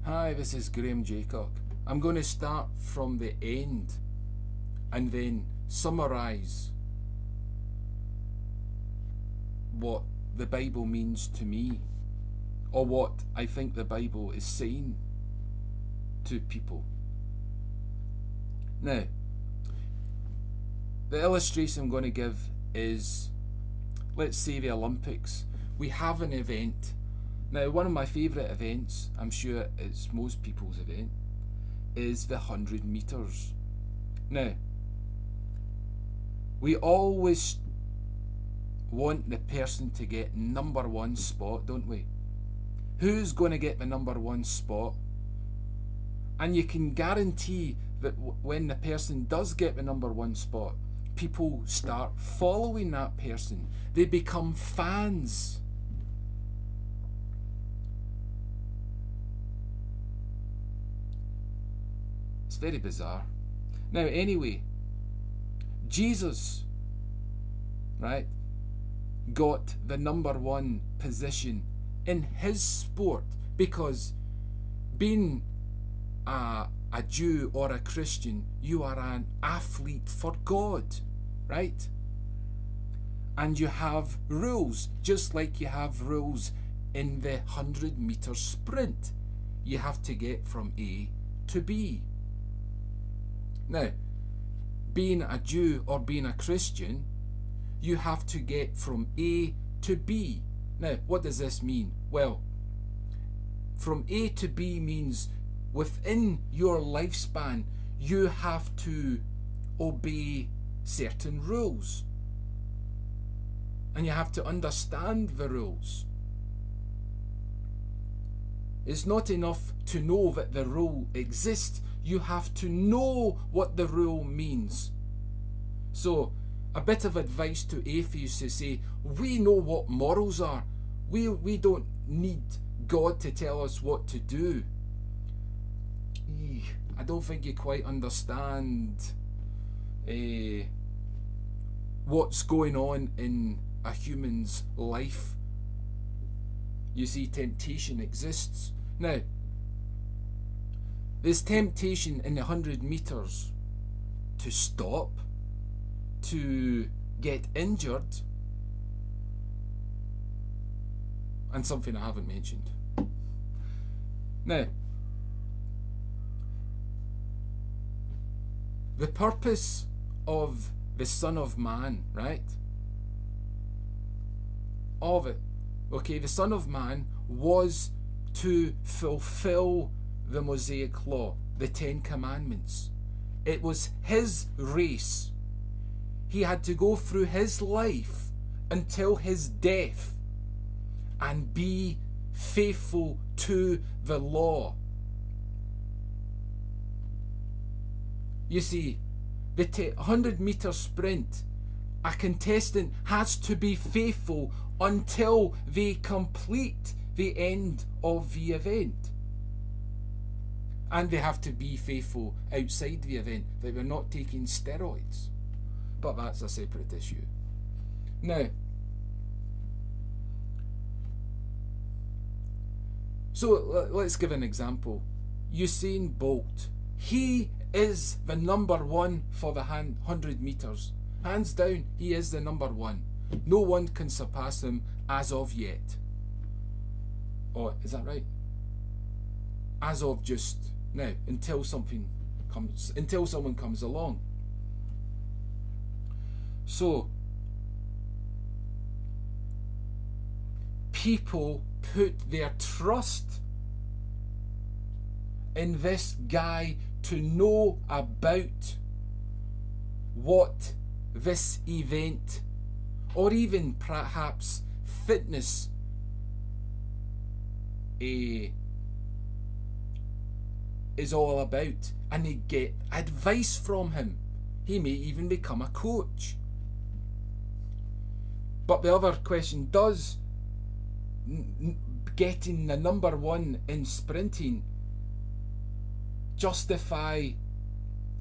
Hi, this is Graham Jeacocke. I'm going to start from the end and then summarise what the Bible means to me, or what I think the Bible is saying to people. Now, the illustration I'm going to give is, let's say, the Olympics. We have an event. Now, one of my favourite events, I'm sure it's most people's event, is the 100 metres. Now, we always want the person to get number one spot, don't we? Who's going to get the number one spot? And you can guarantee that when the person does get the number one spot, people start following that person. They become fans. It's very bizarre. Now, anyway, Jesus, right, got the number one position in his sport because being a Jew or a Christian, you are an athlete for God, right? And you have rules, just like you have rules in the 100 meter sprint. You have to get from A to B. Now, being a Jew or being a Christian, you have to get from A to B. Now, what does this mean? Well, from A to B means within your lifespan, you have to obey certain rules. And you have to understand the rules. It's not enough to know that the rule exists. You have to know what the rule means. So, a bit of advice to atheists to say, we know what morals are. We don't need God to tell us what to do. I don't think you quite understand what's going on in a human's life. You see, temptation exists. Now, there's temptation in the 100 metres to stop, to get injured, and something I haven't mentioned. Now, the purpose of the Son of Man, right? Of it. Okay, the Son of Man was to fulfill the Mosaic Law, the 10 Commandments. It was his race. He had to go through his life until his death and be faithful to the law. You see, the 100 meter sprint, a contestant has to be faithful until they complete the end of the event. And they have to be faithful outside the event, that they're not taking steroids. But that's a separate issue. Now, so let's give an example. Usain Bolt. He is the number one for the 100 metres. Hands down, he is the number one. No one can surpass him as of yet. Oh, is that right? As of just now, until someone comes along. So, people put their trust in this guy to know about what this event, or even perhaps fitness, is all about, and they get advice from him. He may even become a coach. But the other question, does getting the number one in sprinting justify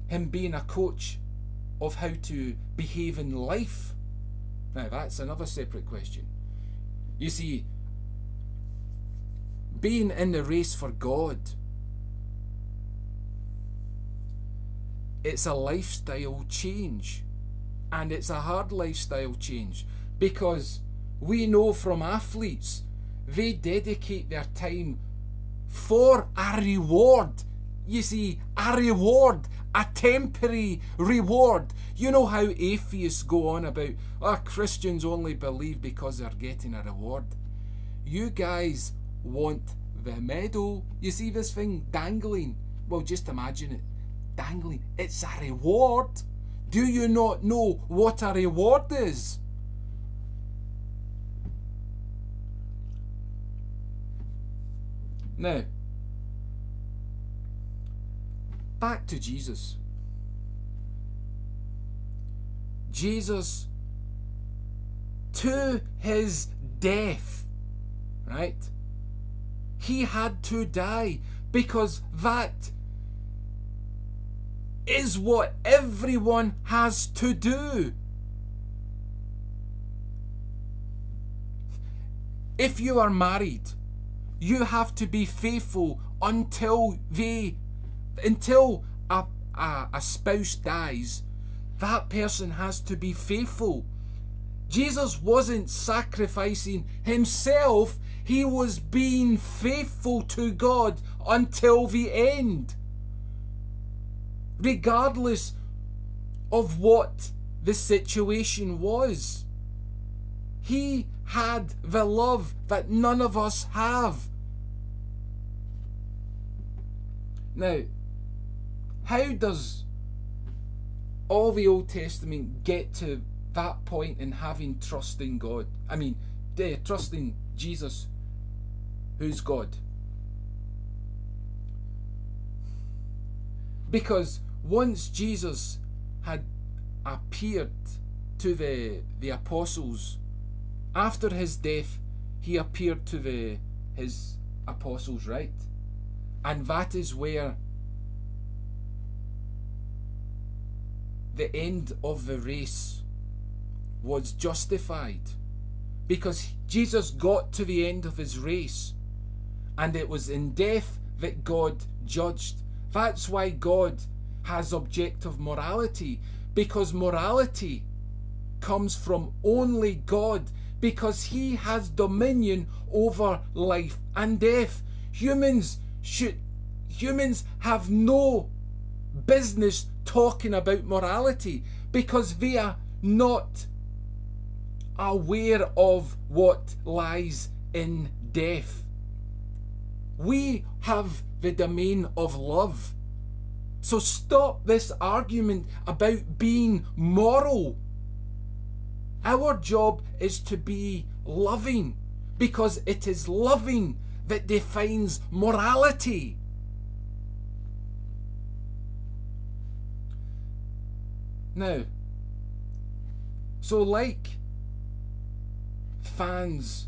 him being a coach of how to behave in life? Now, that's another separate question. You see, being in the race for God it's a lifestyle change. And it's a hard lifestyle change, because we know from athletes, they dedicate their time for a reward. You see, a reward, a temporary reward. You know how atheists go on about, Christians only believe because they're getting a reward. You guys want the medal. You see this thing dangling? Well, just imagine it dangling. It's a reward. Do you not know what a reward is? Now, back to Jesus. Jesus, to his death, right? He had to die, because that is what everyone has to do. If you are married, you have to be faithful until a spouse dies. That person has to be faithful. Jesus wasn't sacrificing himself. He was being faithful to God until the end. Regardless of what the situation was. He had the love that none of us have. Now, how does all the Old Testament get to that point in having trust in God? I mean, trusting Jesus, who's God. Because once Jesus had appeared to the apostles, after his death, he appeared to his apostles, right? And that is where the end of the race was justified. Because Jesus got to the end of his race, and it was in death that God judged. That's why God has objective morality, because morality comes from only God, because he has dominion over life and death. Humans have no business talking about morality, because they are not aware of what lies in death. We have the domain of love. So stop this argument about being moral. Our job is to be loving, because it is loving that defines morality. Now, so like fans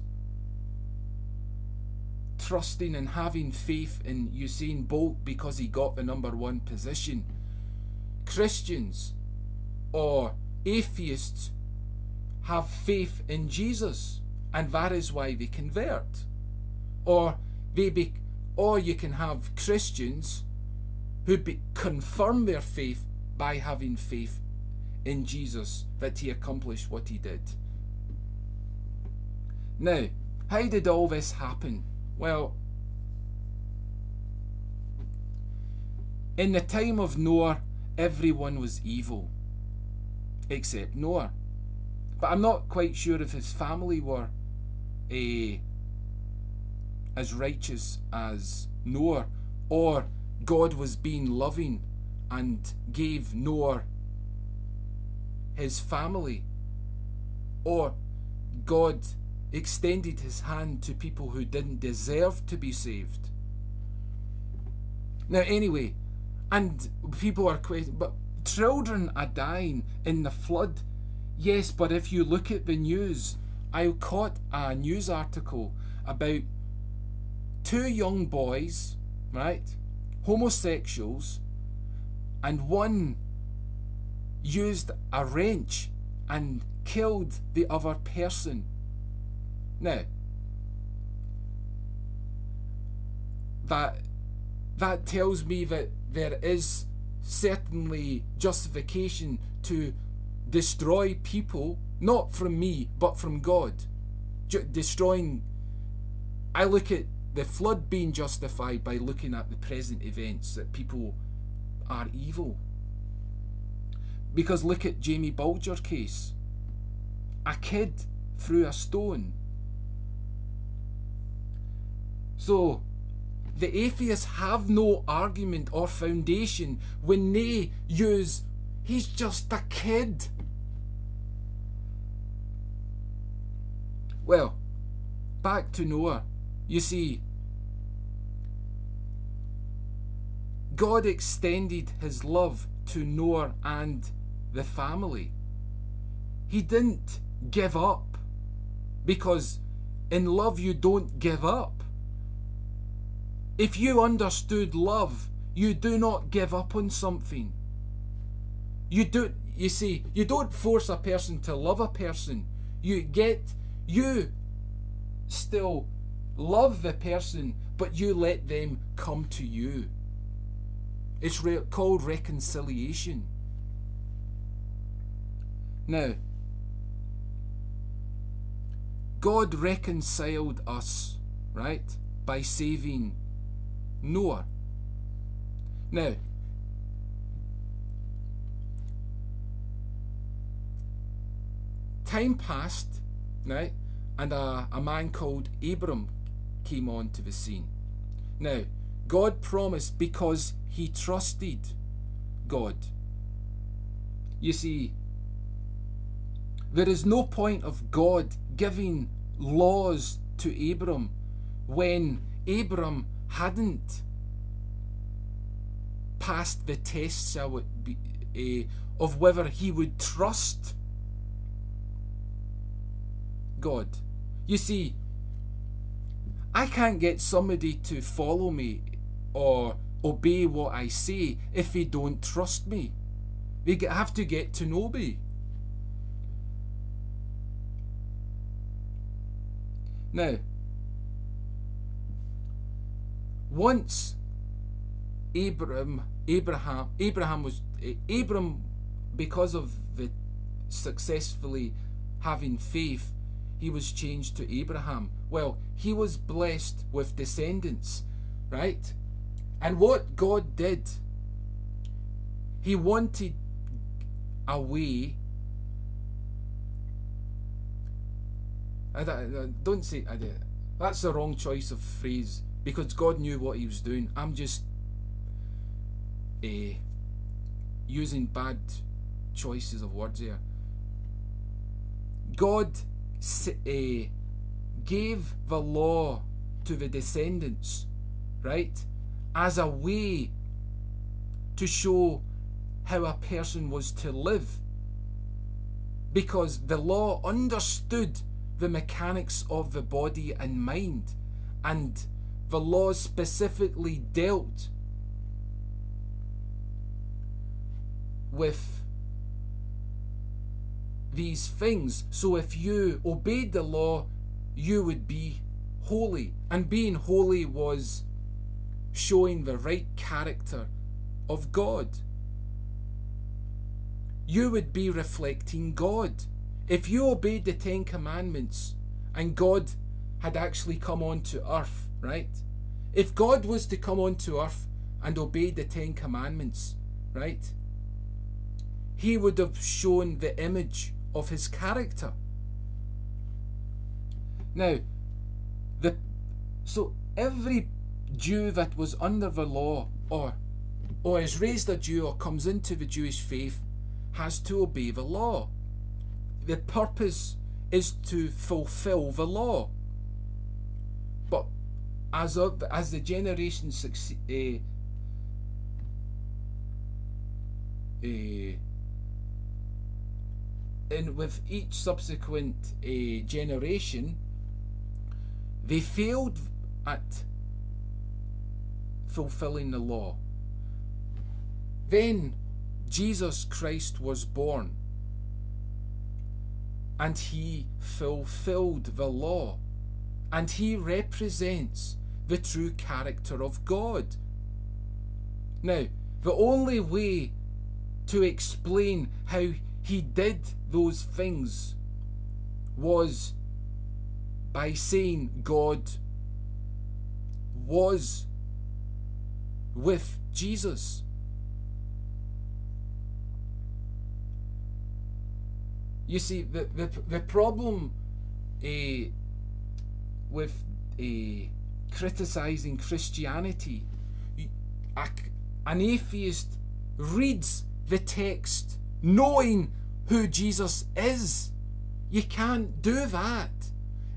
trusting and having faith in Usain Bolt because he got the #1 position, Christians or atheists have faith in Jesus, and that is why they convert. Or you can have Christians who confirm their faith by having faith in Jesus, that he accomplished what he did. Now, how did all this happen? Well, in the time of Noah, everyone was evil except Noah. But I'm not quite sure if his family were as righteous as Noah, or God was being loving and gave Noah his family, or God extended his hand to people who didn't deserve to be saved. Now anyway, and people are questioning, but children are dying in the flood. Yes, but if you look at the news, I caught a news article about 2 young boys, right, homosexuals, and one used a wrench and killed the other person. Now, that tells me that there is certainly justification to destroy people, not from me, but from God. Destroying. I look at the flood being justified by looking at the present events, that people are evil. Because look at Jamie Bulger's case. A kid threw a stone. So the atheists have no argument or foundation when they use, he's just a kid. Well, back to Noah. You see, God extended his love to Noah and the family. He didn't give up, because in love you don't give up. If you understood love, you do not give up on something. You don't force a person to love a person. You still love the person, but you let them come to you. It's called reconciliation. Now, God reconciled us, right, by saving Noah. Now, time passed, right, and a man called Abram came onto the scene. Now, God promised, because he trusted God. You see, there is no point of God giving laws to Abram when Abram hadn't passed the test, shall it be, of whether he would trust God. You see, I can't get somebody to follow me or obey what I say if they don't trust me. They have to get to know me. Now, once Abram, because of the successfully having faith, he was changed to Abraham. Well, he was blessed with descendants, right? And what God did, he wanted a way. Don't say that's the wrong choice of phrase, because God knew what he was doing. I'm just using bad choices of words here. God gave the law to the descendants, right, as a way to show how a person was to live, because the law understood the mechanics of the body and mind, and the law specifically dealt with these things. So if you obeyed the law, you would be holy, and being holy was showing the right character of God. You would be reflecting God. If you obeyed the 10 Commandments and God had actually come onto earth, right? If God was to come onto earth and obey the 10 Commandments, right, he would have shown the image of his character. Now, so every Jew that was under the law, or is raised a Jew, or comes into the Jewish faith, has to obey the law. The purpose is to fulfill the law. But as the generations and with each subsequent generation, they failed at fulfilling the law. Then Jesus Christ was born, and he fulfilled the law, and he represents the true character of God. Now, the only way to explain how he did those things was by saying God was with Jesus. You see, the problem with criticising Christianity, an atheist reads the text knowing who Jesus is. You can't do that.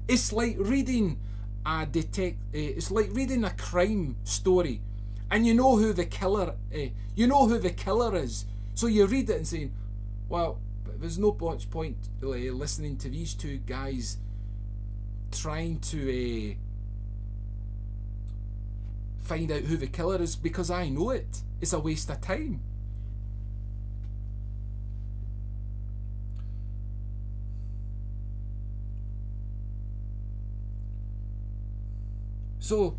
It's like reading it's like reading a crime story, and you know who the killer is. So you read it and saying, well, there's no much point listening to these two guys trying to find out who the killer is, because I know it. It's a waste of time. So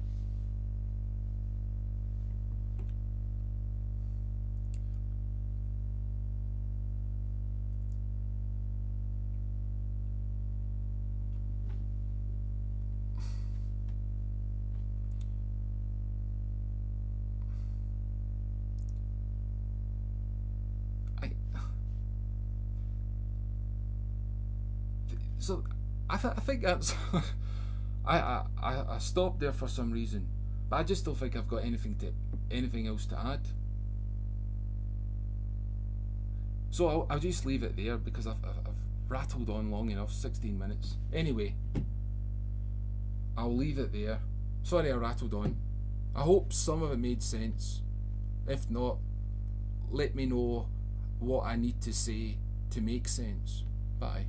I think that's I stopped there for some reason, but I just don't think I've got anything else to add. So I'll just leave it there, because I've rattled on long enough, 16 minutes. Anyway, I'll leave it there. Sorry I rattled on. I hope some of it made sense. If not, let me know what I need to say to make sense. Bye.